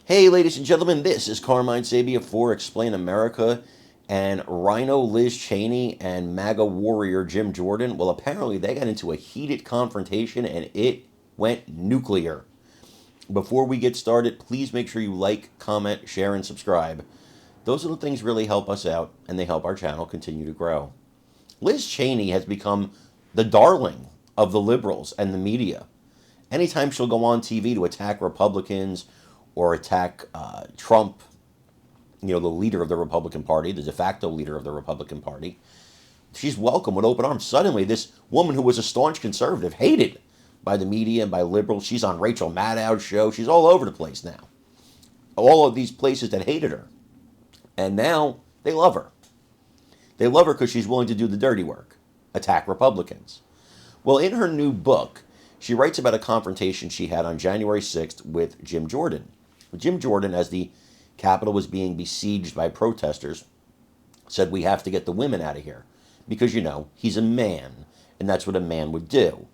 Hey, ladies and gentlemen, this is Carmine Sabia for Explain America. And RINO Liz Cheney and MAGA warrior Jim Jordan, well, apparently they got into a heated confrontation and it went nuclear. Before we get started, please make sure you like, comment, share, and subscribe. Those little things really help us out and they help our channel continue to grow. Liz Cheney has become the darling of the liberals and the media. Anytime she'll go on TV to attack Republicans or attack Trump, the leader of the Republican Party, the de facto leader of the Republican Party, she's welcomed with open arms. Suddenly, this woman who was a staunch conservative, hated by the media and by liberals, she's on Rachel Maddow's show. She's all over the place now. All of these places that hated her. And now they love her. They love her because she's willing to do the dirty work, attack Republicans. Well, in her new book, she writes about a confrontation she had on January 6th with Jim Jordan. Jim Jordan, as the Capitol was being besieged by protesters, said, we have to get the women out of here because, he's a man, and that's what a man would do.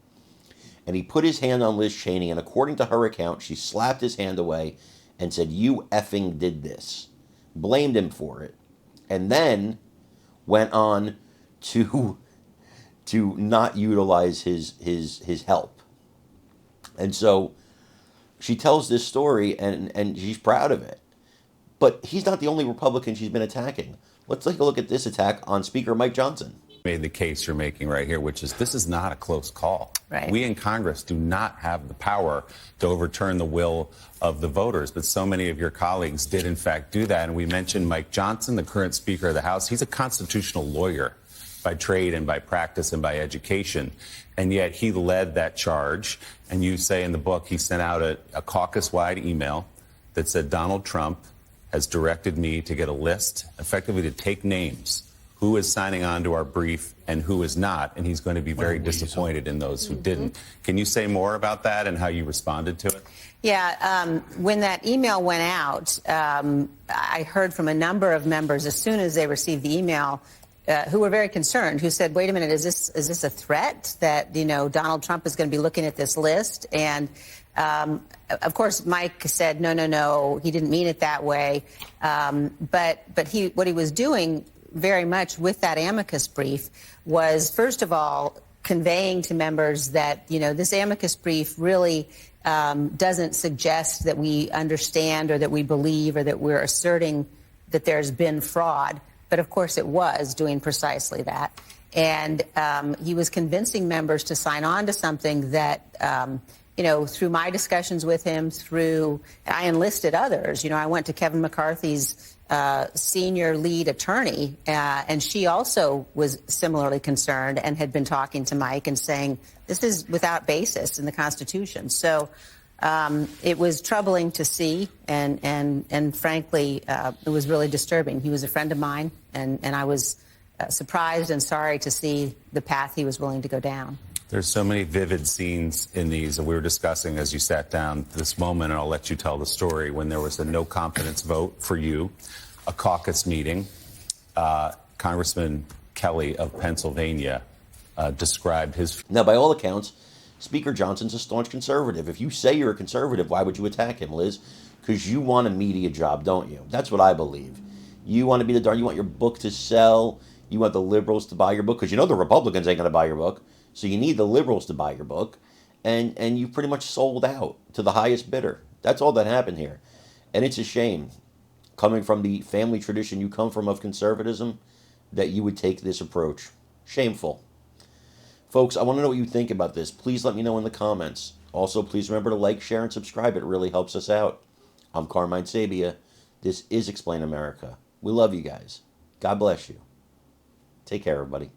And he put his hand on Liz Cheney, and according to her account, she slapped his hand away and said, you effing did this. Blamed him for it. And then went on to not utilize his help. And so she tells this story, and she's proud of it. But he's not the only Republican she's been attacking. Let's take a look at this attack on Speaker Mike Johnson. Made the case you're making right here, which is this is not a close call. Right. We in Congress do not have the power to overturn the will of the voters, but so many of your colleagues did in fact do that. And we mentioned Mike Johnson, the current Speaker of the House. He's a constitutional lawyer by trade and by practice and by education. And yet he led that charge. And you say in the book he sent out a caucus-wide email that said Donald Trump has directed me to get a list, effectively to take names, who is signing on to our brief and who is not, and he's going to be very disappointed in those who didn't. Can you say more about that and how you responded to it? Yeah, when that email went out, I heard from a number of members as soon as they received the email who were very concerned, who said, wait a minute, is this a threat that, Donald Trump is going to be looking at this list? And of course, Mike said, no, he didn't mean it that way. But what he was doing very much with that amicus brief was, first of all, conveying to members that, this amicus brief really doesn't suggest that we understand or that we believe or that we're asserting that there's been fraud. But of course, it was doing precisely that. And he was convincing members to sign on to something that, through my discussions with him, I enlisted others. I went to Kevin McCarthy's senior lead attorney, and she also was similarly concerned and had been talking to Mike and saying, this is without basis in the Constitution. So it was troubling to see, and frankly, it was really disturbing. He was a friend of mine, and I was surprised and sorry to see the path he was willing to go down. There's so many vivid scenes in these that we were discussing as you sat down this moment, and I'll let you tell the story. When there was a no confidence vote for you, a caucus meeting, Congressman Kelly of Pennsylvania described his... Now, by all accounts, Speaker Johnson's a staunch conservative. If you say you're a conservative, why would you attack him, Liz? Because you want a media job, don't you? That's what I believe. You want to be the darn... You want your book to sell. You want the liberals to buy your book. Because the Republicans ain't going to buy your book. So you need the liberals to buy your book. And you pretty much sold out to the highest bidder. That's all that happened here. And it's a shame, coming from the family tradition you come from of conservatism, that you would take this approach. Shameful. Folks, I want to know what you think about this. Please let me know in the comments. Also, please remember to like, share, and subscribe. It really helps us out. I'm Carmine Sabia. This is Explain America. We love you guys. God bless you. Take care, everybody.